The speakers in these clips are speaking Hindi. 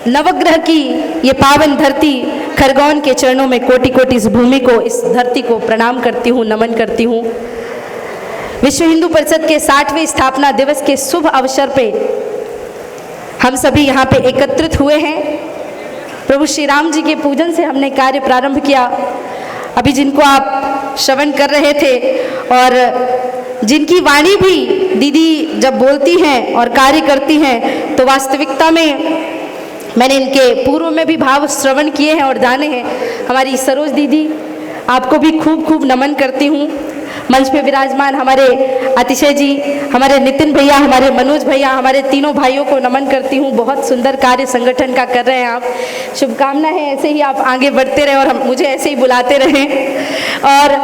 नवग्रह की ये पावन धरती खरगोन के चरणों में कोटि कोटि इस भूमि को, इस धरती को प्रणाम करती हूँ, नमन करती हूँ। विश्व हिंदू परिषद के 60वें स्थापना दिवस के शुभ अवसर पे हम सभी यहाँ पे एकत्रित हुए हैं। प्रभु श्री राम जी के पूजन से हमने कार्य प्रारंभ किया। अभी जिनको आप श्रवण कर रहे थे और जिनकी वाणी भी दीदी जब बोलती हैं और कार्य करती हैं तो वास्तविकता में मैंने इनके पूर्व में भी भाव श्रवण किए हैं और जाने हैं। हमारी सरोज दीदी, आपको भी खूब खूब नमन करती हूँ। मंच पे विराजमान हमारे अतिशय जी, हमारे नितिन भैया, हमारे मनोज भैया, हमारे तीनों भाइयों को नमन करती हूँ। बहुत सुंदर कार्य संगठन का कर रहे हैं आप। शुभकामना है ऐसे ही आप आगे बढ़ते रहें और मुझे ऐसे ही बुलाते रहें। और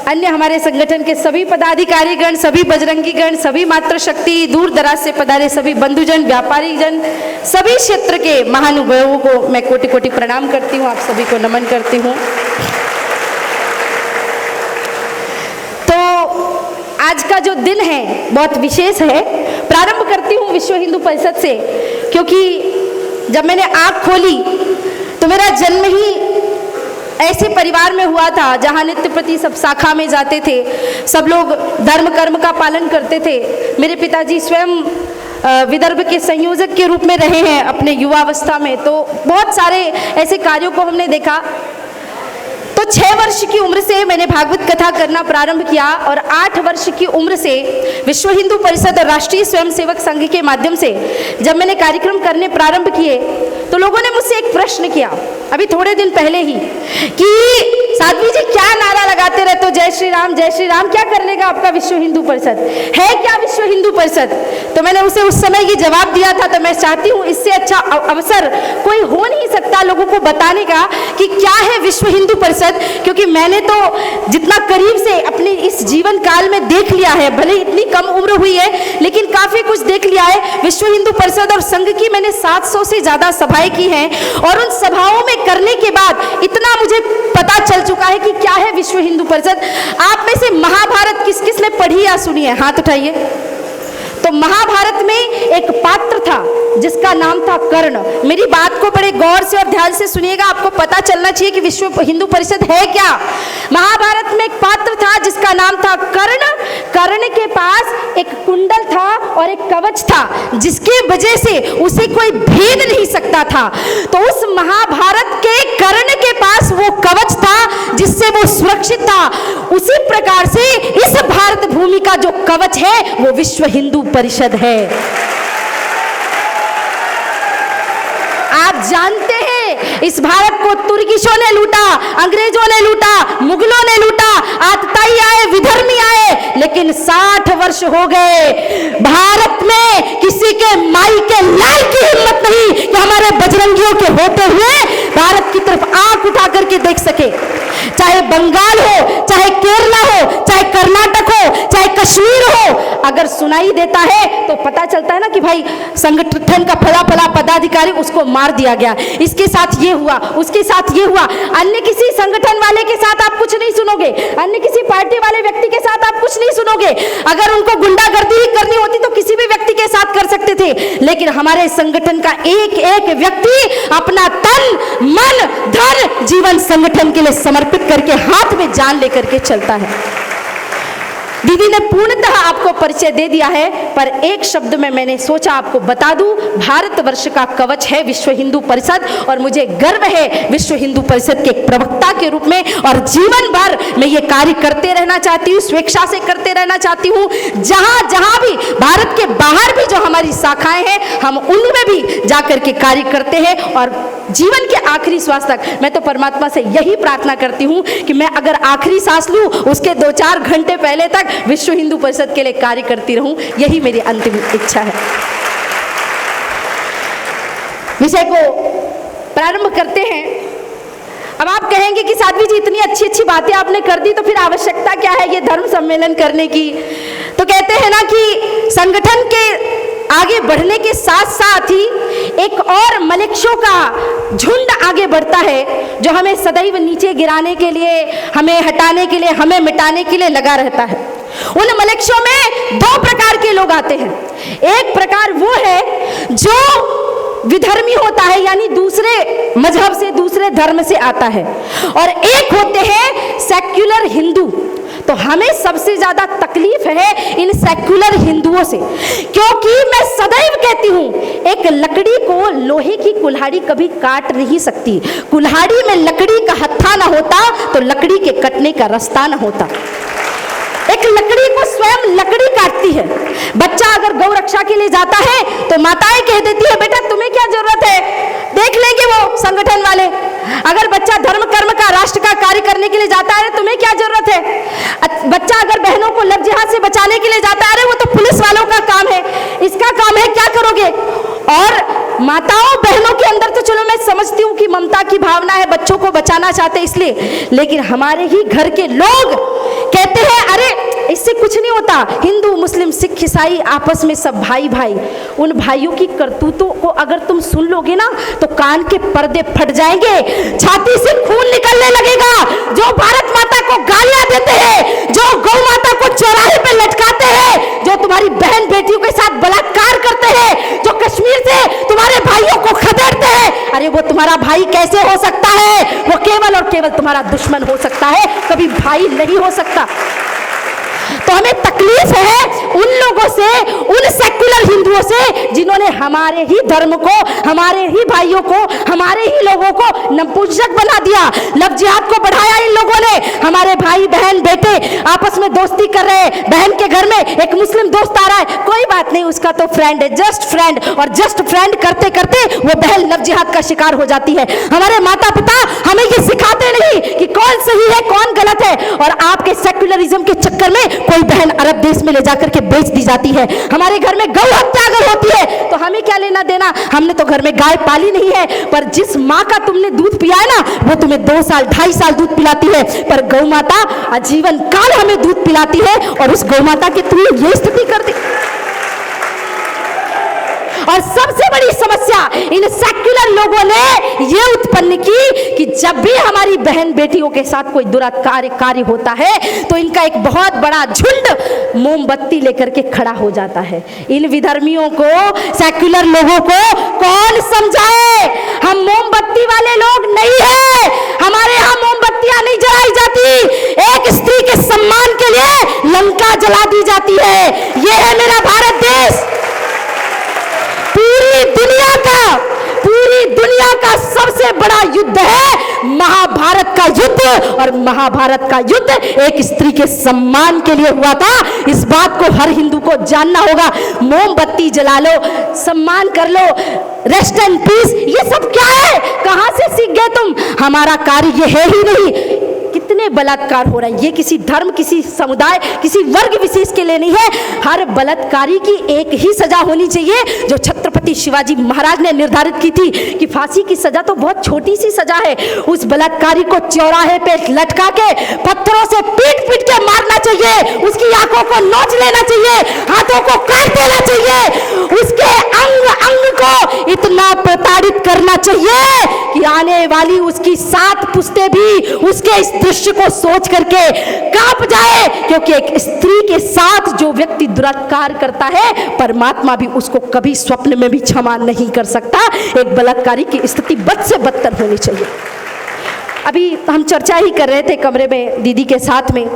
अन्य हमारे संगठन के सभी पदाधिकारीगण, सभी बजरंगीगण, सभी मातृशक्ति, दूर दराज से पधारे सभी बंधुजन, व्यापारी जन, सभी क्षेत्र के महानुभावों को मैं कोटि कोटि प्रणाम करती हूँ। आप सभी को नमन करती हूँ। तो आज का जो दिन है बहुत विशेष है। प्रारंभ करती हूँ विश्व हिंदू परिषद से, क्योंकि जब मैंने आँख खोली तो मेरा जन्म ही ऐसे परिवार में हुआ था जहाँ नित्य प्रति सब शाखा में जाते थे, सब लोग धर्म कर्म का पालन करते थे। मेरे पिताजी स्वयं विदर्भ के संयोजक के रूप में रहे हैं अपने युवावस्था में, तो बहुत सारे ऐसे कार्यों को हमने देखा। तो 6 वर्ष की उम्र से मैंने भागवत कथा करना प्रारंभ किया और 8 वर्ष की उम्र से विश्व हिंदू परिषद और राष्ट्रीय स्वयंसेवक संघ के माध्यम से जब मैंने कार्यक्रम करने प्रारंभ किए तो लोगों ने मुझसे एक प्रश्न किया अभी थोड़े दिन पहले ही कि साध्वी जी क्या नारा लगाते रहते हो, जय श्री राम, क्या कर लेगा आपका विश्व हिंदू परिषद, है क्या विश्व हिंदू परिषद? तो मैंने उसे उस समय ये जवाब दिया था। तो मैं चाहती हूँ इससे अच्छा अवसर कोई हो नहीं सकता लोगों को बताने का कि क्या है विश्व हिंदू परिषद, क्योंकि मैंने तो जितना करीब से अपने इस जीवन काल में देख लिया है, भले इतनी कम उम्र हुई है लेकिन काफी कुछ देख लिया है। विश्व हिंदू परिषद और संघ की मैंने 700 से ज्यादा सभाएं की हैं और उन सभाओं में करने के बाद इतना मुझे पता चल चुका है कि क्या है विश्व हिंदू परिषद। आप में से महाभारत किस किस ने पढ़ी या सुनी है? हाथ उठाइए। तो महाभारत में एक पात्र था जिसका नाम था कर्ण। मेरी बात को बड़े गौर से और ध्यान से सुनिएगा, आपको पता चलना चाहिए कि विश्व हिंदू परिषद है क्या। महाभारत में एक पात्र था जिसका नाम था कर्ण। कर्ण के पास एक कुंडल था और एक कवच था जिसकी वजह से उसे कोई भेद नहीं सकता था। तो उस महाभारत के कर्ण के पास वो कवच था जिससे वो सुरक्षित था। उसी प्रकार से इस भारत भूमि का जो कवच है वो विश्व हिंदू परिषद है। आप जानते हैं इस भारत को तुर्किशों ने लूटा, अंग्रेजों ने लूटा, मुगलों ने लूटा, आतताई आए, विधर्मी आए, लेकिन 60 वर्ष हो गए भारत में किसी के माई के लाल की हिम्मत नहीं कि हमारे बजरंगियों के होते हुए भारत की तरफ आंख उठा करके देख सके। चाहे बंगाल हो, चाहे केरला हो, चाहे कर्नाटक हो, चाहे कश्मीर हो, अगर सुनाई देता है तो पता चलता है ना कि भाई संगठन का फला फला पदाधिकारी उसको मार दिया गया, इसके साथ ये हुआ, उसके साथ ये हुआ। अन्य किसी संगठन वाले के साथ आप कुछ नहीं सुनोगे, अन्य किसी पार्टी वाले व्यक्ति के साथ आप कुछ नहीं सुनोगे। अगर उनको गुंडागर्दी ही करनी होती तो किसी भी व्यक्ति के साथ कर सकते थे, लेकिन हमारे संगठन का एक एक व्यक्ति अपना तन, मन, धन, जीवन संगठन के लिए समर्पित करके हाथ में जान लेकर के चलता है। दीदी ने पूर्णतः आपको परिचय दे दिया है, पर एक शब्द में मैंने सोचा आपको बता दूं, भारतवर्ष का कवच है विश्व हिंदू परिषद और मुझे गर्व है विश्व हिंदू परिषद के प्रवक्ता के रूप में। और जीवन भर मैं ये कार्य करते रहना चाहती हूँ, स्वेच्छा से करते रहना चाहती हूँ। जहां जहां भी भारत के बाहर भी जो हमारी शाखाएं हैं हम उनमें भी जाकर के कार्य करते हैं और जीवन के आखिरी श्वास तक मैं तो परमात्मा से यही प्रार्थना करती हूँ कि मैं अगर आखिरी सांस लूँ उसके 2-4 घंटे पहले तक विश्व हिंदू परिषद के लिए कार्य करती रहूं, यही मेरी अंतिम इच्छा है। विषय को प्रारंभ करते हैं। अब आप कहेंगे कि साध्वी जी इतनी अच्छी अच्छी बातें आपने कर दी तो फिर आवश्यकता क्या है ये धर्म सम्मेलन करने की? तो कहते हैं ना कि संगठन के आगे बढ़ने के साथ साथ ही एक और मलेच्छों का झुंड आगे बढ़ता है जो हमें सदैव नीचे गिराने के लिए, हमें हटाने के लिए, हमें मिटाने के लिए लगा रहता है। उन मलेच्छों में 2 प्रकार के लोग आते हैं। एक प्रकार वो है जो विधर्मी होता है, यानी दूसरे मजहब से, दूसरे धर्म से आता है, और एक होते हैं सेक्युलर हिंदू। तो हमें सबसे ज्यादा तकलीफ है इन सेक्युलर हिंदुओं से, क्योंकि मैं सदैव कहती हूं एक लकड़ी को लोहे की कुल्हाड़ी कभी काट नहीं सकती। कुल्हाड़ी में लकड़ी का हत्था ना होता तो लकड़ी के कटने का रास्ता ना होता। एक लकड़ी को स्वयं लकड़ी काटती है। बच्चा अगर गौ रक्षा के लिए जाता है तो माताएं कह देती है बेटा तुम्हें क्या जरूरत है, देख लेंगे वो संगठन वाले। अगर बच्चा धर्म कर्म का, राष्ट्र का कार्य करने के लिए जाता है तुम्हें क्या जरूरत है। बच्चा अगर बहनों को लव जिहाद से बचाने के लिए जाता है, वो तो पुलिस वालों का काम है, इसका काम है, क्या करोगे। और माताओं बहनों के अंदर तो चलो मैं समझती हूँ कि ममता की भावना है, बच्चों को बचाना चाहते इसलिए, लेकिन हमारे ही घर के लोग कहते हैं अरे इससे कुछ नहीं होता, हिंदू मुस्लिम सिख ईसाई आपस में सब भाई भाई। उन भाइयों की करतूतों को अगर तुम सुन लोगे ना तो कान के पर्दे फट जाएंगे, छाती से खून निकलने लगेगा। जो भारत माता को गालियां देते हैं, जो गौ माता को चौराहे पे लटकाते हैं, जो तुम्हारी बहन बेटियों के साथ बलात्कार करते हैं, जो कश्मीर से तुम्हारे भाइयों को खदेड़ते हैं, अरे वो तुम्हारा भाई कैसे हो सकता है। वो केवल और केवल तुम्हारा दुश्मन हो सकता है, कभी भाई नहीं हो सकता। तो हमें तकलीफ है उन लोगों से, उन सेक्युलर हिंदुओं से जिन्होंने हमारे ही धर्म को, हमारे ही भाइयों को, हमारे ही लोगों को नपुंसक बना दिया। लव जिहाद को बढ़ाया इन लोगों ने। हमारे भाई बहन बेटे आपस में दोस्ती कर रहे हैं, बहन के घर में एक मुस्लिम दोस्त आ रहा है, कोई बात नहीं उसका तो फ्रेंड है, जस्ट फ्रेंड, और जस्ट फ्रेंड करते करते वो बहन लव जिहाद का शिकार हो जाती है। हमारे माता पिता हमें ये सिखाते नहीं कि कौन सही है कौन गलत है, और आपके सेक्युलरिज्म के चक्कर में कोई बहन अरब देश में ले जाकर के बेच दी जाती है। हमारे घर में गौ हत्या अगर होती है तो हमें क्या लेना देना, हमने तो घर में गाय पाली नहीं है। पर जिस माँ का तुमने दूध पिया है ना, वो तुम्हें 2 साल 2.5 साल दूध पिलाती है, पर गौ माता आजीवन काल हमें दूध पिलाती है, और उस गौ माता की तुमने ये स्थिति कर दी। और सबसे बड़ी समस्या इन सेक्युलर लोगों ने ये उत्पन्न की कि जब भी हमारी बहन बेटियों के साथ कोई दुराचार कार्य होता है तो इनका एक बहुत बड़ा झुंड मोमबत्ती लेकर के खड़ा हो जाता है। इन विधर्मियों को, सेक्युलर लोगों को कौन समझाए। हम मोमबत्ती वाले लोग नहीं है, हमारे यहाँ मोमबत्तियां नहीं जलाई जाती। एक स्त्री के सम्मान के लिए लंका जला दी जाती है। यह है मेरा भारत देश। पूरी दुनिया का सबसे बड़ा युद्ध है महाभारत का युद्ध, और महाभारत का युद्ध एक स्त्री के सम्मान के लिए हुआ था। इस बात को हर हिंदू को जानना होगा। मोमबत्ती जला लो, सम्मान कर लो, रेस्ट एंड पीस, ये सब क्या है, कहां से सीख गए तुम। हमारा कार्य ये है ही नहीं। कितने बलात्कार हो रहा है, ये किसी धर्म, किसी समुदाय, किसी वर्ग विशेष के लिए नहीं है। हर बलात्कारी की एक ही सजा होनी चाहिए जो छत्रपति शिवाजी महाराज ने निर्धारित की थी कि फांसी की सजा तो बहुत छोटी सी सजा है। उस बलात्कारी को चौराहे पे लटका के पत्थरों से पीट पीट के मारना चाहिए, उसकी आंखों को नोच लेना चाहिए, हाथों को काट देना चाहिए, उसके अंग अंग को इतना प्रताड़ित करना चाहिए कि आने वाली उसकी 7 पुश्तें भी उसके इस दृश्य को सोच करके कांप जाए। क्योंकि एक स्त्री के साथ जो व्यक्ति दुराचार करता है, परमात्मा भी उसको कभी स्वप्न में भी क्षमा नहीं कर सकता। एक बलात्कारी की स्थिति बद से बदतर होनी चाहिए। अभी हम चर्चा ही कर रहे थे कमरे में दीदी के साथ में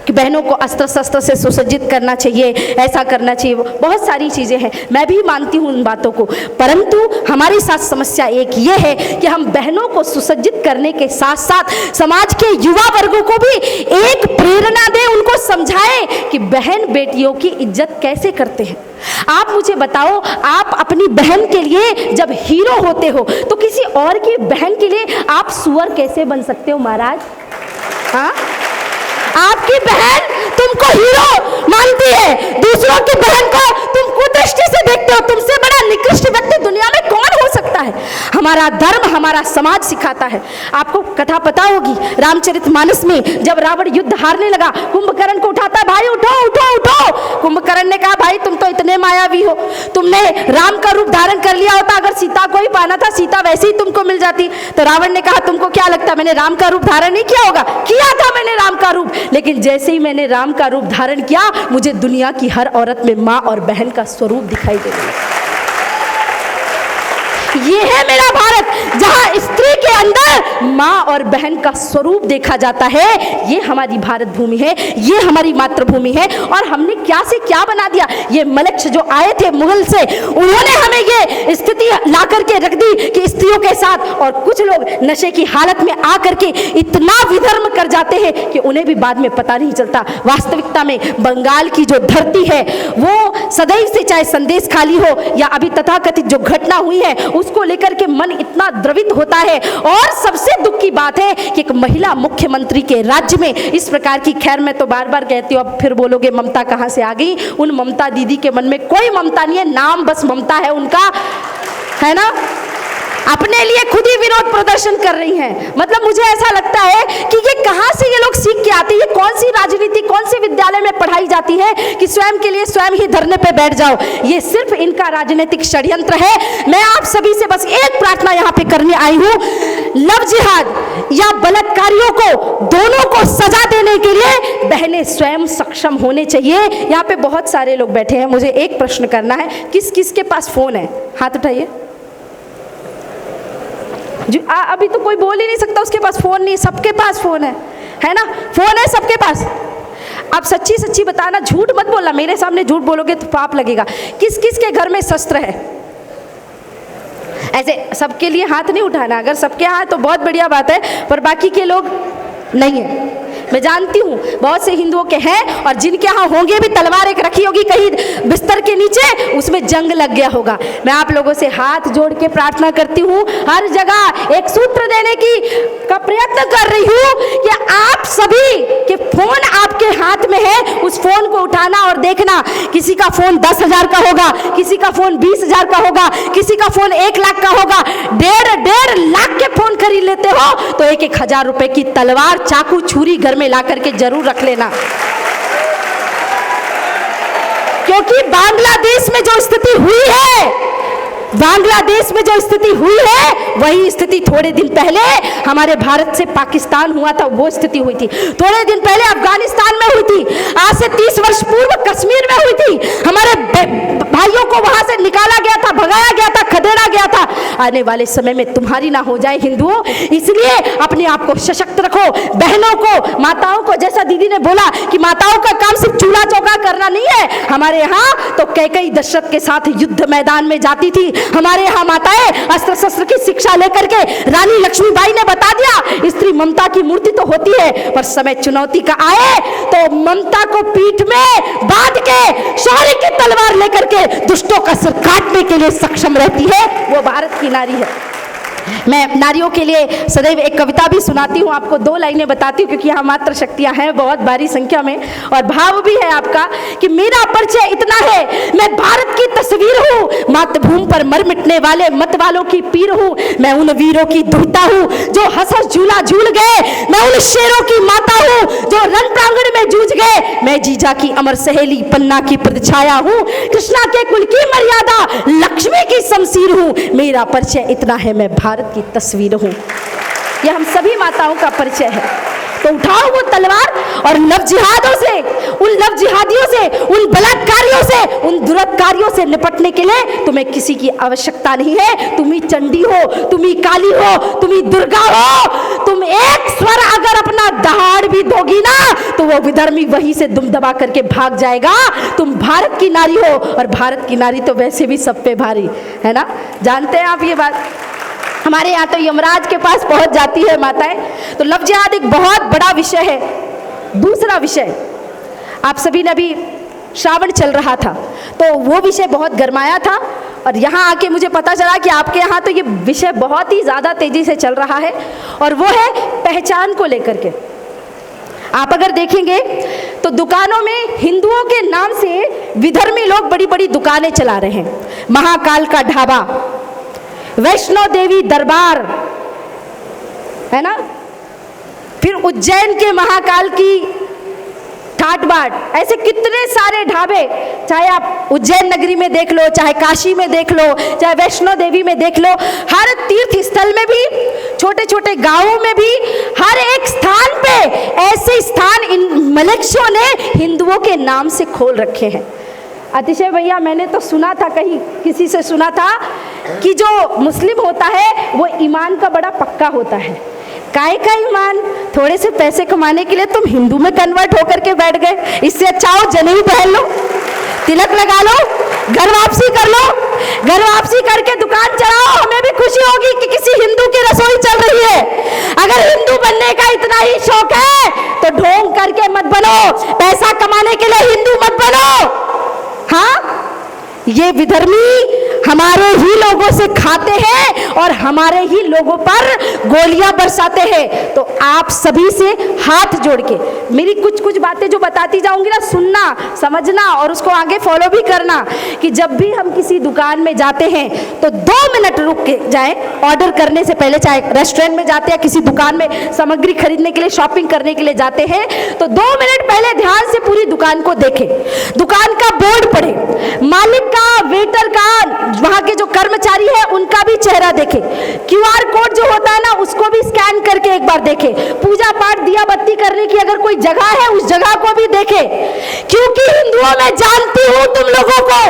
कि बहनों को अस्त्र शस्त्र से सुसज्जित करना चाहिए, ऐसा करना चाहिए, बहुत सारी चीज़ें हैं, मैं भी मानती हूँ उन बातों को। परंतु हमारे साथ समस्या एक ये है कि हम बहनों को सुसज्जित करने के साथ साथ समाज के युवा वर्गों को भी एक प्रेरणा दें, उनको समझाएं कि बहन बेटियों की इज्जत कैसे करते हैं। आप मुझे बताओ, आप अपनी बहन के लिए जब हीरो होते हो तो किसी और की बहन के लिए आप सुअर कैसे बन सकते हो महाराज। हाँ, आपकी बहन तुमको हीरो मानती है, दूसरों की बहन को तुम कुदृष्टि से देखते हो। तुमसे बड़ा निकृष्ट व्यक्ति दुनिया में कौन हो सकता है। हमारा धर्म, हमारा समाज सिखाता है। आपको कथा पता होगी, रामचरितमानस में जब रावण युद्ध हारने लगा, कुंभकर्ण को उठाता है, भाई उठो उठो उठो। कुंभकर्ण ने कहा भाई तुम तो इतने मायावी हो, तुमने राम का रूप धारण कर लिया होता, अगर सीता को ही पाना था सीता वैसे ही तुमको मिल जाती। तो रावण ने कहा तुमको क्या लगता मैंने राम का रूप धारण नहीं किया होगा, किया था मैंने राम का रूप, लेकिन जैसे ही मैंने राम का रूप धारण किया मुझे दुनिया की हर औरत में माँ और बहन का स्वरूप दिखाई दे रहा है। ये है मेरा भारत, जहां स्त्री के अंदर माँ और बहन का स्वरूप देखा जाता है। ये हमारी भारत भूमि है, ये हमारी मातृभूमि है। और हमने क्या से क्या बना दिया। ये मलक्ष जो आए थे मुगल से, उन्होंने हमें ये स्थिति ला करके रख दी कि स्त्रियों के साथ, और कुछ लोग नशे की हालत में आकर के इतना विधर्म कर जाते हैं कि उन्हें भी बाद में पता नहीं चलता। वास्तविकता में बंगाल की जो धरती है वो सदैव से, चाहे संदेश खाली हो या अभी तथाकथित जो घटना हुई है, उसको लेकर के मन इतना द्रवित होता है। और सबसे दुख की बात है कि एक महिला मुख्यमंत्री के राज्य में इस प्रकार की, खैर मैं तो बार बार कहती हूँ, अब फिर बोलोगे ममता कहाँ से आ गई। उन ममता दीदी के मन में कोई ममता नहीं है, नाम बस ममता है उनका, है ना। अपने लिए खुद ही विरोध प्रदर्शन कर रही हैं। मतलब मुझे ऐसा लगता है कि ये कहाँ से ये लोग सीख के आते हैं, ये कौन सी राजनीति, कौन से विद्यालय में पढ़ाई जाती है कि स्वयं के लिए स्वयं ही धरने पे बैठ जाओ। ये सिर्फ इनका राजनीतिक षड्यंत्र है। मैं आप सभी से बस एक प्रार्थना यहाँ पे करने आई हूँ, लव जिहाद या बलात्कारियों को, दोनों को सजा देने के लिए बहनें स्वयं सक्षम होने चाहिए। यहाँ पे बहुत सारे लोग बैठे हैं, मुझे एक प्रश्न करना है, किस किस के पास फोन है, हाथ उठाइए। अभी तो कोई बोल ही नहीं सकता उसके पास फोन नहीं, सबके पास फोन है ना, फोन है सबके पास। आप सच्ची सच्ची बताना, झूठ मत बोलना, मेरे सामने झूठ बोलोगे तो पाप लगेगा। किस किस के घर में शस्त्र है? ऐसे सबके लिए हाथ नहीं उठाना, अगर सबके यहाँ है तो बहुत बढ़िया बात है, पर बाकी के लोग नहीं है। मैं जानती हूँ बहुत से हिंदुओं के हैं, और जिनके यहाँ होंगे भी तलवार एक रखी होगी कहीं बिस्तर के नीचे, उसमें जंग लग गया होगा। मैं आप लोगों से हाथ जोड़ के प्रार्थना करती हूँ, हर जगह एक सूत्र देने का प्रयत्न कर रही हूँ कि आप सभी के फोन आपके हाथ में है, उस फोन को उठाना और देखना। किसी का फोन 10,000 का होगा, किसी का फोन 20,000 का होगा, किसी का फोन 1 लाख का होगा। 1.5 लाख के फोन खरीद लेते हो तो 1,000 रुपए की तलवार, चाकू, छुरी घर में ला करके जरूर रख लेना, क्योंकि बांग्लादेश में जो स्थिति हुई है, बांग्लादेश में जो स्थिति हुई है, वही स्थिति थोड़े दिन पहले हमारे भारत से पाकिस्तान हुआ था, वो स्थिति हुई थी। थोड़े दिन पहले अफगानिस्तान में हुई थी, आज से 30 वर्ष पूर्व कश्मीर में हुई थी। हमारे भाइयों को वहां से निकाला गया था, भगाया गया था, खदेड़ा गया था। आने वाले समय में तुम्हारी ना हो जाए हिंदुओं, इसलिए अपने आप को सशक्त रखो। बहनों को, माताओं को, जैसा दीदी ने बोला कि माताओं का काम सिर्फ चूल्हा चौका करना नहीं है। हमारे यहाँ तो कैकेयी दशरथ के साथ युद्ध मैदान में जाती थी। हमारे यहाँ माताएं अस्त्र शस्त्र की शिक्षा लेकर के, रानी लक्ष्मीबाई ने बता दिया, स्त्री ममता की मूर्ति तो होती है, पर समय चुनौती का आए तो ममता को पीठ में बांध के शौर्य की तलवार लेकर के दुष्टों का सिर काटने के लिए सक्षम रहती है, वो भारत की नारी है। मैं नारियों के लिए सदैव एक कविता भी सुनाती हूँ, आपको 2 लाइनें बताती हूँ, क्योंकि यहाँ मात्र शक्तियाँ हैं बहुत भारी संख्या में, और भाव भी है आपका कि मेरा परिचय इतना है, मैं भारत की तस्वीर हूँ, मातृभूमि पर मर मिटने वाले मत वालों की पीर हूँ। मैं उन वीरों की दुहिता हूँ जो हंस झूला झूल गए, मैं उन शेरों की माता हूँ जो रण प्रांगण में जूझ गए। मैं जीजा की अमर सहेली, पन्ना की प्रतिछाया हूँ, कृष्णा के कुल की मर्यादा, लक्ष्मी की शमशीर हूँ। मेरा परिचय इतना है, मैं भारत की तस्वीर हूं। यह हम सभी माताओं का परिचय है। तो उठाओ वो तलवार और लव जिहादों से, उन लव जिहादियों से, उन बलात्कारियों से, उन दुरात्कारियों से निपटने के लिए तुम्हें किसी की आवश्यकता नहीं है। तुम ही चंडी हो, तुम ही काली हो, तुम ही दुर्गा हो। तुम एक स्वर अगर अपना दहाड़ भी दोगी ना, तो वो विधर्मी वहीं से दुम दबा करके भाग जाएगा। तुम भारत की नारी हो, और भारत की नारी तो वैसे भी सब पे भारी है ना, जानते हैं आप ये बात। हमारे यहाँ तो यमराज के पास पहुंच जाती है माताएं। तो लव जिहाद एक बहुत बड़ा विषय है। दूसरा विषय, आप सभी ने अभी, श्रावण चल रहा था तो वो विषय बहुत गरमाया था, और यहाँ आके मुझे पता चला कि आपके यहाँ तो ये विषय बहुत ही ज़्यादा तेज़ी से चल रहा है, और वो है पहचान को लेकर के। आप अगर देखेंगे तो दुकानों में हिंदुओं के नाम से विधर्मी लोग बड़ी बड़ी दुकानें चला रहे हैं। महाकाल का ढाबा, वैष्णो देवी दरबार, है ना, फिर उज्जैन के महाकाल की ठाट बाट, ऐसे कितने सारे ढाबे, चाहे आप उज्जैन नगरी में देख लो, चाहे काशी में देख लो, चाहे वैष्णो देवी में देख लो, हर तीर्थ स्थल में भी, छोटे छोटे गांवों में भी, हर एक स्थान पे ऐसे स्थान इन मलेच्छियों ने हिंदुओं के नाम से खोल रखे हैं। अतिशय भैया, मैंने तो सुना था, कहीं किसी से सुना था कि जो मुस्लिम होता है वो ईमान का बड़ा पक्का होता है। काय का ईमान? थोड़े से पैसे कमाने के लिए तुम हिंदू में कन्वर्ट होकर के बैठ गए। इससे अच्छा हो जनेऊ पहन लो, तिलक लगा लो, घर वापसी कर लो, घर वापसी करके दुकान चलाओ। हमें भी खुशी होगी कि किसी हिंदू की रसोई चल रही है। अगर हिंदू बनने का इतना ही शौक है तो ढोंग करके मत बनो, पैसा कमाने के लिए हिंदू मत बनो। हाँ, ये विधर्मी हमारे ही लोगों से खाते हैं और हमारे ही लोगों पर गोलियां बरसाते हैं। तो आप सभी से हाथ जोड़ के मेरी कुछ कुछ बातें जो बताती जाऊंगी ना, सुनना, समझना और उसको आगे फॉलो भी करना। कि जब भी हम किसी दुकान में जाते हैं तो 2 मिनट रुक के जाएं ऑर्डर करने से पहले। चाहे रेस्टोरेंट में जाते हैं, किसी दुकान में सामग्री खरीदने के लिए, शॉपिंग करने के लिए जाते हैं, तो 2 मिनट पहले ध्यान से पूरी दुकान को देखें, दुकान का बोर्ड पढ़े, मालिक का, वेटर का, वहां के जो कर्मचारी है उनका भी चेहरा देखे, क्यूआर कोड जो होता है ना उसको भी स्कैन करके एक बार देखे, पूजा पाठ दिया बत्ती करने की अगर कोई जगह है उस जगह को भी देखे। क्योंकि हिंदुओं में जानती हूं तुम लोगों को,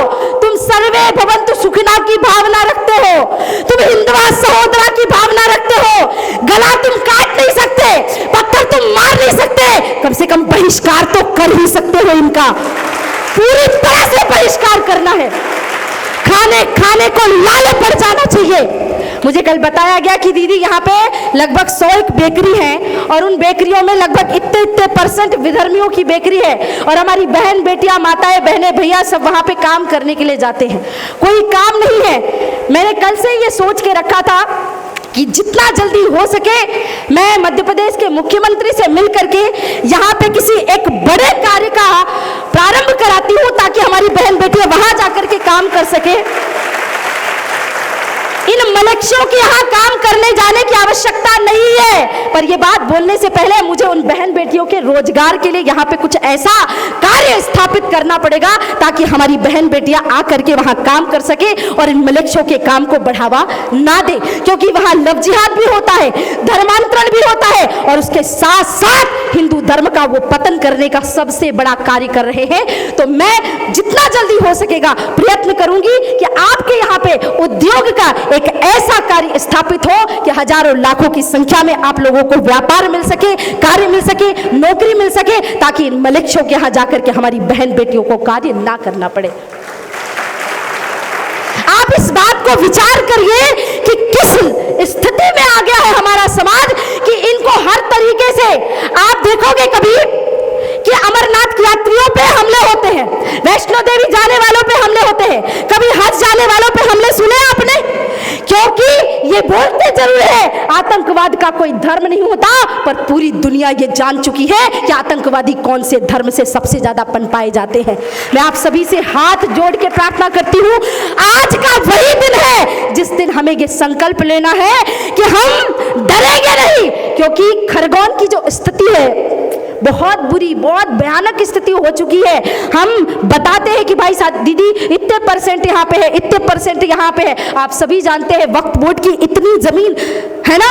तुम सर्वे भवन्तु सुखिनः की भावना रखते हो, तुम हिंदुआ सहोदरा की भावना रखते हो। गला तुम काट नहीं सकते, पत्थर तुम मार नहीं सकते, कम से कम बहिष्कार तो कर ही सकते हो। इनका पूरी तरह से बहिष्कार करना है। खाने को लाले पड़ जाना चाहिए। मुझे कल बताया गया कि दीदी यहाँ पे लगभग 101 बेकरी हैं और उन बेकरियों में लगभग इतने परसेंट विधर्मियों की बेकरी है और हमारी बहन बेटियां, माताएं, बहनें, भैया सब वहाँ पे काम करने के लिए जाते हैं। कोई काम नहीं है। मैंने कल से ये सोच के रखा था कि जितना जल्दी हो सके मैं मध्य प्रदेश के मुख्यमंत्री से मिल करके यहाँ पे किसी एक बड़े कार्य का प्रारंभ कराती हूँ ताकि हमारी बहन बेटियां वहां जाकर के काम कर सके। इन मलेच्छियों की यहाँ काम करने जाने की आवश्यकता नहीं है, पर यह बात बोलने से पहले मुझे उन बहन बेटियों के रोजगार के लिए यहाँ पे कुछ ऐसा कार्य स्थापित करना पड़ेगा ताकि हमारी बहन बेटियां आकर के वहां काम कर सके और इन मलेच्छियों के काम को बढ़ावा ना दे। क्योंकि वहां लव जिहाद भी होता है, धर्मांतरण भी होता है और उसके साथ साथ हिंदू धर्म का वो पतन करने का सबसे बड़ा कार्य कर रहे हैं। तो मैं जितना जल्दी हो सकेगा प्रयत्न करूंगी कि आपके यहाँ पे उद्योग का एक ऐसा कार्य स्थापित हो कि हजारों लाखों की संख्या में आप लोगों को व्यापार मिल सके, कार्य मिल सके, नौकरी मिल सके, ताकि इन मलेच्छियों के यहाँ जाकर के हमारी बहन बेटियों को कार्य ना करना पड़े। आप इस बात को विचार करिए कि किस स्थिति में आ गया है हमारा समाज कि इनको हर तरीके से आप देखोगे कभी कि अमरनाथ यात्रियों पे हमले होते हैं, वैष्णो देवी जाने वालों पे हमले होते हैं, कभी हज जाने वालों पे हमले सुने आपने? क्योंकि ये बोलते जरूर है आतंकवाद का कोई धर्म नहीं होता, पर पूरी दुनिया ये जान चुकी है कि आतंकवादी कौन से धर्म से सबसे ज्यादा पनपाए जाते हैं। मैं आप सभी से हाथ जोड़ के प्रार्थना करती हूँ, आज का वही दिन है जिस दिन हमें ये संकल्प लेना है कि हम डरेंगे नहीं। क्योंकि खरगोन की जो स्थिति है बहुत बुरी, बहुत भयानक स्थिति हो चुकी है। हम बताते हैं कि भाई साहब दीदी इतने परसेंट यहाँ पे है, इतने परसेंट यहाँ पे है। आप सभी जानते हैं वक्फ बोर्ड की इतनी जमीन है ना,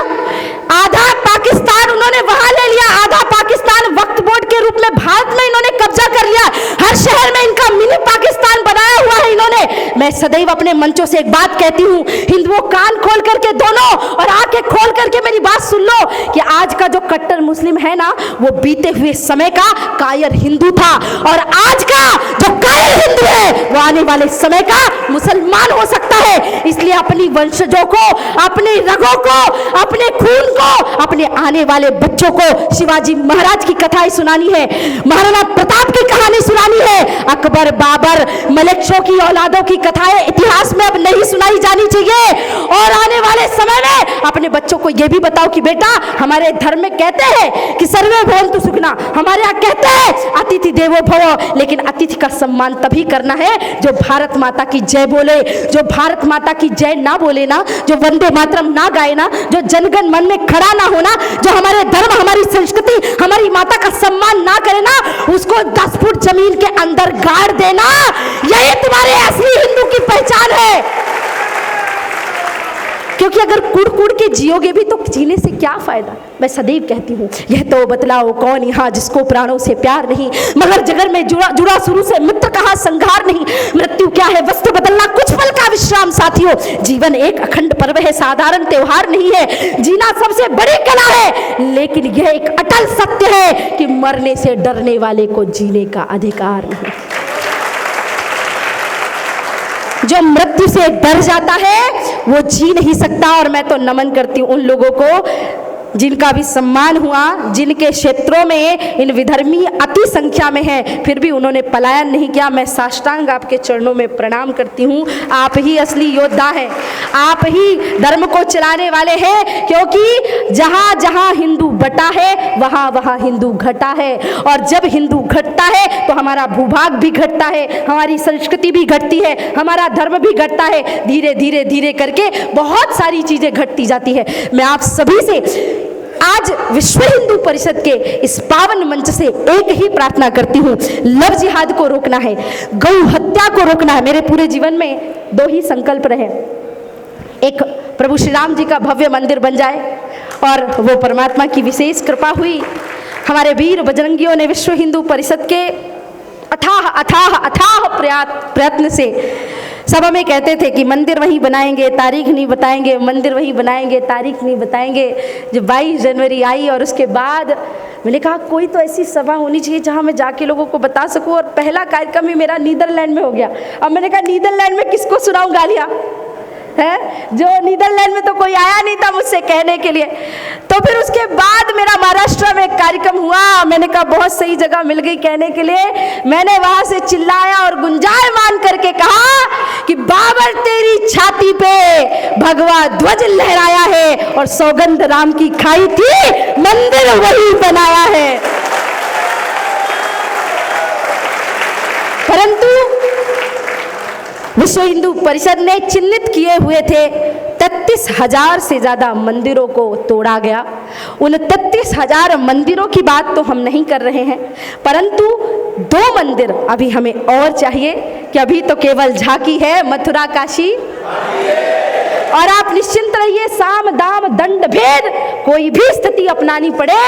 आधा पाकिस्तान उन्होंने वहां ले लिया, आधा पाकिस्तान वक्फ बोर्ड के रूप में भारत में इन्होंने कब्जा कर लिया। हर शहर में इनका मिनी पाकिस्तान बनाया हुआ है इन्होंने। मैं सदैव अपने मंचों से एक बात कहती हूँ, हिंदुओं कान खोल करके दोनों और आंखें खोल करके मेरी बात सुन लो कि आज का जो कट्टर मुस्लिम है ना वो बीते हुए समय का कायर हिंदू था और आज का जो कायर हिंदू है वो आने वाले समय का मुसलमान हो सकता है। इसलिए अपनी वंशजों को, अपनी रगों को, अपने खून को, अपने आने वाले बच्चों को शिवाजी महाराज की कथाएं सुनानी है, महाराणा प्रताप की कहानी सुनानी है, अकबर, बाबर, मलेच्छों की औलादों की कथाएं इतिहास में अब नहीं सुनाई जानी चाहिए। और आने वाले समय में अपने बच्चों को यह भी बताओ कि बेटा हमारे धर्म में कहते हैं कि सर्वे भवन्तु सुखिनः, हमारे यहाँ कहते हैं अतिथि देवो भव, लेकिन अतिथि का सम्मान तभी करना है जो भारत माता की जय बोले। जो भारत माता की जय ना बोले ना, जो वंदे मातरम ना गाए ना, जो जनगण मन में खड़ा ना होना, जो हमारे धर्म, हमारी संस्कृति, हमारी माता का सम्मान ना करे ना, उसको 10 फुट जमीन के अंदर गाड़ देना, यही तुम्हारे असली हिंदू की पहचान है। क्योंकि अगर कुड़ कुड़ के जियोगे भी तो जीने से क्या फायदा। मैं सदैव कहती हूँ, यह तो बतलाओ कौन यहाँ जिसको प्राणों से प्यार नहीं, मगर जगर में जुड़ा शुरू से मित्र कहाँ संघार नहीं। मृत्यु क्या है वस्तु बदलना, कुछ पल का विश्राम साथियों। जीवन एक अखंड पर्व है, साधारण त्योहार नहीं है। जीना सबसे बड़ी कला है, लेकिन यह एक अटल सत्य है कि मरने से डरने वाले को जीने का अधिकार नहीं। जो मृत्यु से डर जाता है वो जी नहीं सकता। और मैं तो नमन करती हूँ उन लोगों को जिनका भी सम्मान हुआ, जिनके क्षेत्रों में इन विधर्मी अति संख्या में है, फिर भी उन्होंने पलायन नहीं किया। मैं साष्टांग आपके चरणों में प्रणाम करती हूँ। आप ही असली योद्धा हैं, आप ही धर्म को चलाने वाले हैं, क्योंकि जहाँ जहाँ हिंदू बटा है वहाँ वहाँ हिंदू घटा है। और जब हिंदू घटता है तो हमारा भूभाग भी घटता है, हमारी संस्कृति भी घटती है, हमारा धर्म भी घटता है। धीरे धीरे धीरे करके बहुत सारी चीज़ें घटती जाती है। मैं आप सभी से आज विश्व हिंदू परिषद के इस पावन मंच से एक ही प्रार्थना करती हूँ, लव जिहाद को रोकना है, गौ हत्या को रोकना है। मेरे पूरे जीवन में दो ही संकल्प रहे, एक प्रभु श्री राम जी का भव्य मंदिर बन जाए, और वो परमात्मा की विशेष कृपा हुई, हमारे वीर बजरंगियों ने विश्व हिंदू परिषद के अथाह अथाह अथाह प्रयत्न से सब हमें कहते थे कि मंदिर वहीं बनाएंगे, तारीख नहीं बताएंगे, मंदिर वहीं बनाएंगे, तारीख नहीं बताएंगे। जब 22 जनवरी आई और उसके बाद मैंने कहा कोई तो ऐसी सभा होनी चाहिए जहां मैं जाके लोगों को बता सकूं। और पहला कार्यक्रम ही मेरा नीदरलैंड में हो गया। अब मैंने कहा नीदरलैंड में किसको सुनाऊं गालियां, है जो नीदरलैंड में तो कोई आया नहीं था मुझसे कहने के लिए। तो फिर उसके बाद मेरा महाराष्ट्र में एक कार्यक्रम हुआ, मैंने कहा बहुत सही जगह मिल गई कहने के लिए। मैंने वहां से चिल्लाया और गुंजायमान करके कहा कि बाबर तेरी छाती पे भगवा ध्वज लहराया है और सौगंध राम की खाई थी, मंदिर वही बनाया है। परंतु विश्व हिंदू परिषद ने चिन्हित किए हुए थे 33,000 से ज्यादा मंदिरों को तोड़ा गया। उन 33,000 मंदिरों की बात तो हम नहीं कर रहे हैं, परंतु 2 मंदिर अभी हमें और चाहिए कि अभी तो केवल झांकी है, मथुरा काशी। और आप निश्चिंत रहिए, साम दाम दंड भेद कोई भी स्थिति अपनानी पड़े,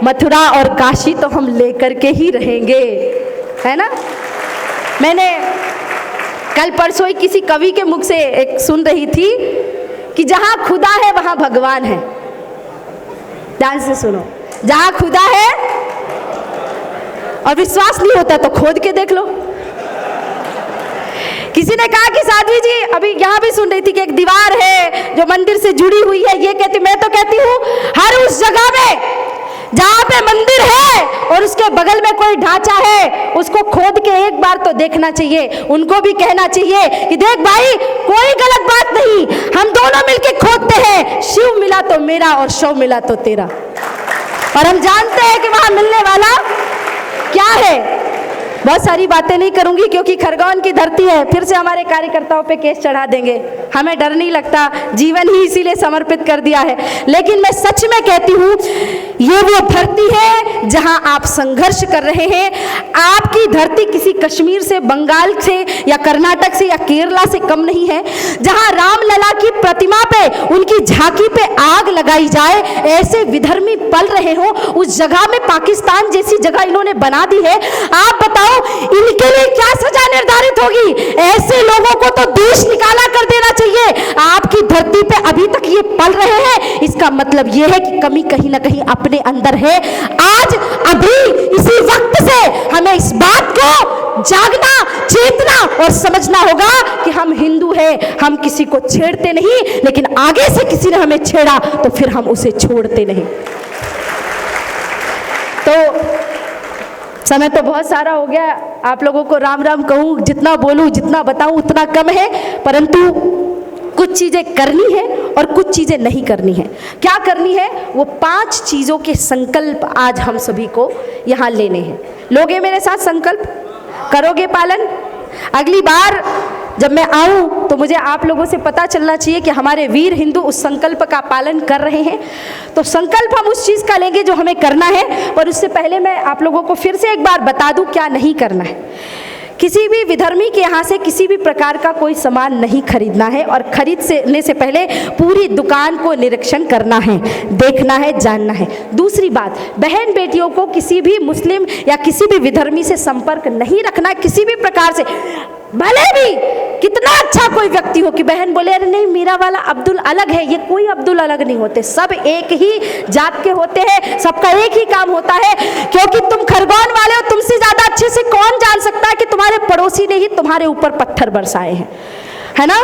मथुरा और काशी तो हम लेकर के ही रहेंगे, है ना। मैंने कल परसों ही किसी कवि के मुख से एक सुन रही थी कि जहां खुदा है वहां भगवान है। ध्यान से सुनो, जहां खुदा है, और विश्वास नहीं होता तो खोद के देख लो। किसी ने कहा कि साध्वी जी, अभी यहाँ भी सुन रही थी कि एक दीवार है जो मंदिर से जुड़ी हुई है। ये कहती, मैं तो कहती हूँ हर उस जगह में जहाँ पे मंदिर है और उसके बगल में कोई ढांचा है, उसको खोद के एक बार तो देखना चाहिए। उनको भी कहना चाहिए कि देख भाई, कोई गलत बात नहीं, हम दोनों मिलके खोदते हैं। शिव मिला तो मेरा और शव मिला तो तेरा। और हम जानते हैं कि वहां मिलने वाला क्या है। बहुत सारी बातें नहीं करूंगी क्योंकि खरगोन की धरती है, फिर से हमारे कार्यकर्ताओं पे केस चढ़ा देंगे। हमें डर नहीं लगता, जीवन ही इसीलिए समर्पित कर दिया है। लेकिन मैं सच में कहती हूँ, ये वो धरती है जहां आप संघर्ष कर रहे हैं। आपकी धरती किसी कश्मीर से, बंगाल से या कर्नाटक से या केरला से कम नहीं है। जहां रामलला की प्रतिमा पे, उनकी झांकी पे आग लगाई जाए, ऐसे विधर्मी पल रहे हो, उस जगह में पाकिस्तान जैसी जगह इन्होंने बना दी है। आप बताओ इनके लिए क्या सजा निर्धारित होगी। ऐसे लोगों को तो देश निकाला कर देना चाहिए। आपकी धरती पे अभी तक ये पल रहे हैं, इसका मतलब ये है कि कमी कहीं ना कहीं अपने अंदर है। आज अभी इसी वक्त से हमें इस बात को जागना, चेतना और समझना होगा कि हम हिंदू हैं, हम किसी को छेड़ते नहीं, लेकिन आगे से किसी ने हमें छेड़ा तो फिर हम उसे छोड़ते नहीं। तो समय तो बहुत सारा हो गया, आप लोगों को राम राम कहूँ, जितना बोलूँ, जितना बताऊँ उतना कम है। परंतु कुछ चीज़ें करनी है और कुछ चीज़ें नहीं करनी है। क्या करनी है, वो 5 चीज़ों के संकल्प आज हम सभी को यहाँ लेने हैं। लोगे मेरे साथ संकल्प, करोगे पालन। अगली बार जब मैं आऊँ तो मुझे आप लोगों से पता चलना चाहिए कि हमारे वीर हिंदू उस संकल्प का पालन कर रहे हैं। तो संकल्प हम उस चीज़ का लेंगे जो हमें करना है, पर उससे पहले मैं आप लोगों को फिर से एक बार बता दूं क्या नहीं करना है। किसी भी विधर्मी के यहाँ से किसी भी प्रकार का कोई सामान नहीं खरीदना है और खरीदने से पहले पूरी दुकान को निरीक्षण करना है, देखना है, जानना है। दूसरी बात, बहन बेटियों को किसी भी मुस्लिम या किसी भी विधर्मी से संपर्क नहीं रखना किसी भी प्रकार से। भले भी कितना अच्छा कोई व्यक्ति हो कि बहन बोले अरे नहीं मेरा वाला अब्दुल अलग है, ये कोई अब्दुल अलग नहीं होते, सब एक ही जात के होते हैं, सबका एक ही काम होता है। क्योंकि तुम खरगोन वाले हो, तुमसे ज्यादा अच्छे से कौन जान सकता है कि तुम्हारे पड़ोसी ने ही तुम्हारे ऊपर पत्थर बरसाए हैं, है ना।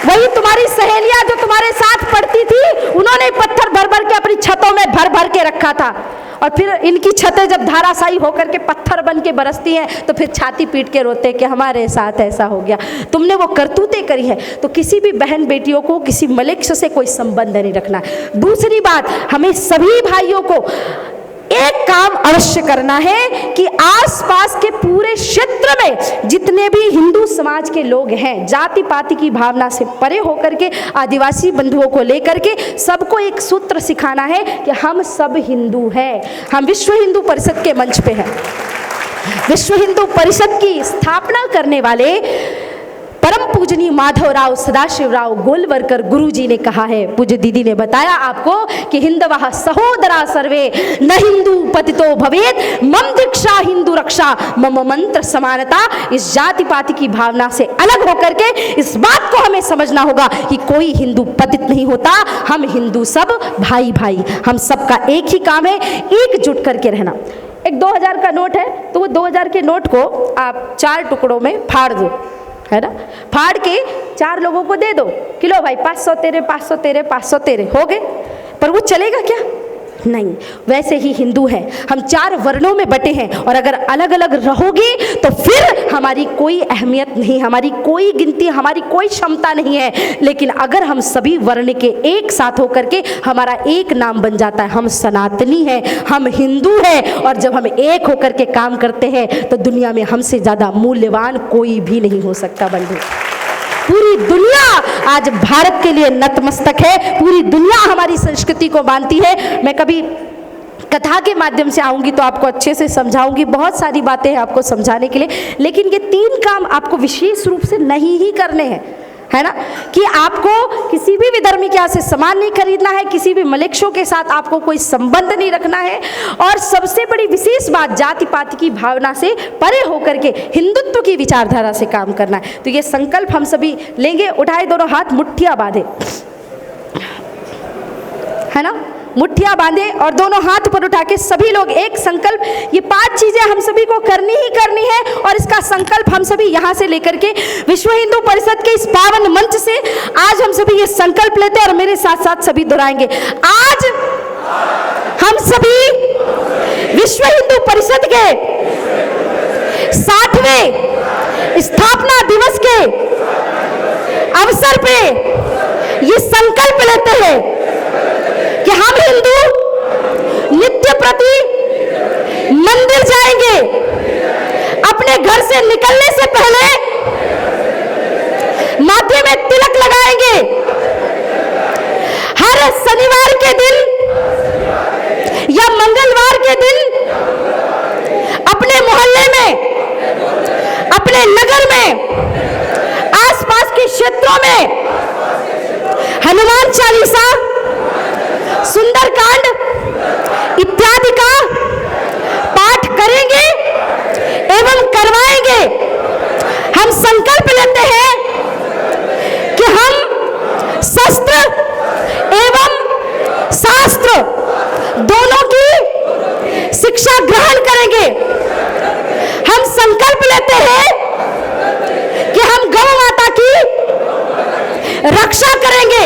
वही तुम्हारी सहेलियां जो तुम्हारे साथ पढ़ती थी, उन्होंने पत्थर भर भर के अपनी छतों में भर भर के रखा था, और फिर इनकी छतें जब धाराशायी होकर के पत्थर बन के बरसती हैं तो फिर छाती पीट के रोते हैं कि हमारे साथ ऐसा हो गया। तुमने वो करतूतें करी है। तो किसी भी बहन बेटियों को किसी मलेच्छ से कोई संबंध नहीं रखना। दूसरी बात, हमें सभी भाइयों को एक काम अवश्य करना है कि आसपास के पूरे क्षेत्र में जितने भी हिंदू समाज के लोग हैं, जाति पाति की भावना से परे होकर के आदिवासी बंधुओं को लेकर के सबको एक सूत्र सिखाना है कि हम सब हिंदू हैं। हम विश्व हिंदू परिषद के मंच पे हैं। विश्व हिंदू परिषद की स्थापना करने वाले परम पूजनीय माधवराव सदाशिवराव गोलवलकर गुरुजी ने कहा है, पूज्य दीदी ने बताया आपको कि हिंदवः सहोदरा सर्वे न हिंदू पतितो भवेत् मम दीक्षा हिंदू रक्षा मम मंत्र समानता। इस जाति पाति की भावना से अलग होकर के इस बात को हमें समझना होगा कि कोई हिंदू पतित नहीं होता, हम हिंदू सब भाई भाई, हम सबका एक ही काम है, एकजुट करके रहना। एक 2000 का नोट है तो वो 2000 के नोट को आप 4 टुकड़ों में फाड़ दो, है ना, फाड़ के 4 लोगों को दे दो कि लो भाई 500 तेरे, 500 तेरे, 500 तेरे, हो गए। पर वो चलेगा क्या? नहीं। वैसे ही हिंदू है, हम 4 वर्णों में बटे हैं और अगर अलग अलग रहोगे तो फिर हमारी कोई अहमियत नहीं, हमारी कोई गिनती, हमारी कोई क्षमता नहीं है। लेकिन अगर हम सभी वर्ण के एक साथ होकर के हमारा एक नाम बन जाता है, हम सनातनी हैं, हम हिंदू हैं, और जब हम एक होकर के काम करते हैं तो दुनिया में हमसे ज़्यादा मूल्यवान कोई भी नहीं हो सकता बंधु। पूरी दुनिया आज भारत के लिए नतमस्तक है, पूरी दुनिया हमारी संस्कृति को मानती है। मैं कभी कथा के माध्यम से आऊंगी तो आपको अच्छे से समझाऊंगी, बहुत सारी बातें हैं आपको समझाने के लिए, लेकिन ये 3 काम आपको विशेष रूप से नहीं ही करने हैं, है ना, कि आपको किसी भी विधर्मी के यहाँ से सामान नहीं खरीदना है, किसी भी मलेच्छों के साथ आपको कोई संबंध नहीं रखना है, और सबसे बड़ी विशेष बात, जाति पाति की भावना से परे होकर के हिंदुत्व की विचारधारा से काम करना है। तो ये संकल्प हम सभी लेंगे। उठाए दोनों हाथ, मुट्ठियां बांधे, है ना, मुट्ठियां बांधे और दोनों हाथ ऊपर उठा के सभी लोग एक संकल्प, ये 5 चीजें हम सभी को करनी ही करनी है, और इसका संकल्प हम सभी यहाँ से लेकर के विश्व हिंदू परिषद के इस पावन मंच से आज हम सभी ये संकल्प लेते हैं और मेरे साथ साथ सभी दोहराएंगे। आज हम सभी विश्व हिंदू परिषद के 60वें स्थापना दिवस के अवसर पे ये संकल्प लेते हैं कि हम हिंदू नित्य प्रति मंदिर जाएंगे, अपने घर से निकलने से पहले माथे में तिलक लगाएंगे, हर शनिवार के दिन या मंगलवार के दिन अपने मोहल्ले में, अपने नगर में, आसपास के क्षेत्रों में हनुमान चालीसा, सुंदरकांड इत्यादि का पाठ करेंगे एवं करवाएंगे। हम संकल्प लेते हैं कि हम शस्त्र एवं शास्त्र दोनों की शिक्षा ग्रहण करेंगे। हम संकल्प लेते हैं कि हम गौ माता की रक्षा करेंगे।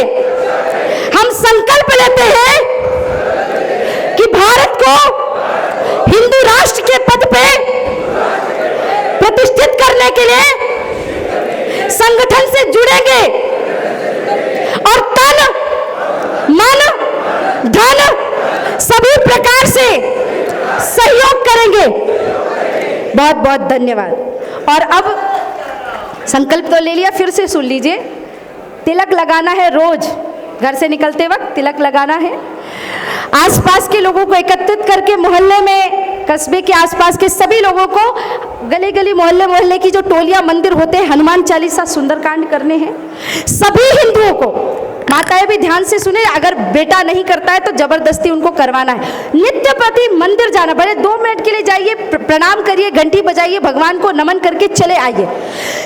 हम संकल्प लेते हैं कि भारत को हिंदू राष्ट्र के पद पे प्रतिष्ठित करने के लिए संगठन से जुड़ेंगे और तन, मन, धन सभी प्रकार से सहयोग करेंगे। बहुत बहुत धन्यवाद। और अब संकल्प तो ले लिया, फिर से सुन लीजिए। तिलक लगाना है, रोज घर से निकलते वक्त तिलक लगाना है। आसपास के लोगों को एकत्रित करके मोहल्ले में कस्बे के आसपास के सभी लोगों को, गली गली मोहल्ले मोहल्ले की जो टोलियां मंदिर होते हैं, हनुमान चालीसा सुंदरकांड करने हैं। सभी हिंदुओं को, माताएं भी ध्यान से सुने, अगर बेटा नहीं करता है तो जबरदस्ती उनको करवाना है। नित्य प्रति मंदिर जाना, भले 2 मिनट के लिए जाइए, प्रणाम करिए, घंटी बजाइए, भगवान को नमन करके चले आइए।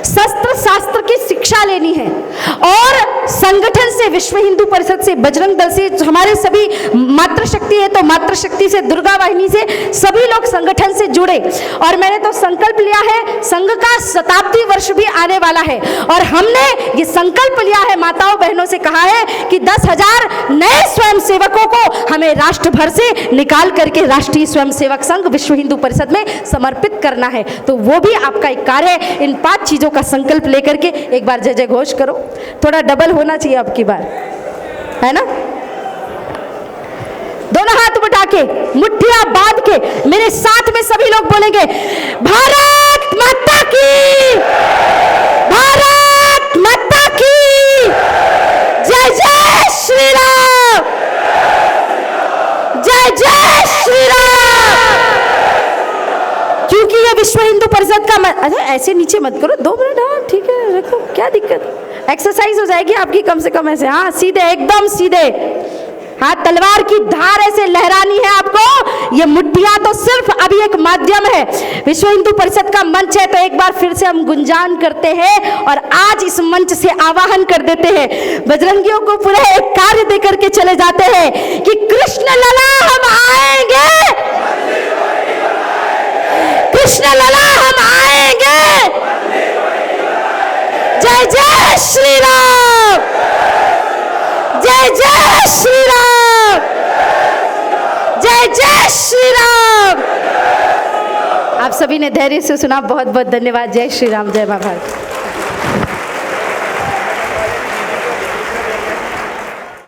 शस्त्र शास्त्र की शिक्षा लेनी है और संगठन से, विश्व हिंदू परिषद से, बजरंग दल से, हमारे सभी मातृशक्ति है तो मातृशक्ति से, दुर्गा वाहिनी से, सभी लोग संगठन से जुड़े। और मैंने तो संकल्प लिया है, संघ का शताब्दी वर्ष भी आने वाला है और हमने ये संकल्प लिया है, माताओं बहनों से कहा है कि 10,000 नए स्वयंसेवकों को हमें राष्ट्र भर से निकाल करके राष्ट्रीय स्वयंसेवक संघ विश्व हिंदू परिषद में समर्पित करना है। तो वो भी आपका एक कार्य है। इन 5 चीजों का संकल्प लेकर के एक बार जय जय घोष करो। थोड़ा डबल होना चाहिए अब की बार, है ना? दोनों हाथ उठा के, मुट्ठियां बांध के मेरे साथ में सभी लोग बोलेंगे, भारत माता की, भारत माता की, जय जय श्री राम, जय जय श्री राम। क्योंकि ये विश्व हिंदू परिषद का अच्छा ऐसे नीचे मत करो, 2 मिनट, हाँ ठीक है रखो, क्या दिक्कत, एक्सरसाइज हो जाएगी आपकी कम से कम ऐसे, हाँ सीधे, एकदम सीधे, हाँ तलवार की धार ऐसे लहरानी है आपको। ये मुट्ठियां तो सिर्फ अभी एक माध्यम है, विश्व हिंदू परिषद का मंच है, तो एक बार फिर से हम गुंजान करते हैं और आज इस मंच से आवाहन कर देते हैं, बजरंगियों को पूरा एक कार्य दे करके चले जाते हैं कि कृष्ण लला हम आएंगे, कृष्ण लला हम आएंगे, जय जय श्री राम, जय जय श्री राम, जय जय श्री राम। आप सभी ने धैर्य से सुना, बहुत बहुत धन्यवाद। जय श्री राम, जय मां भारत।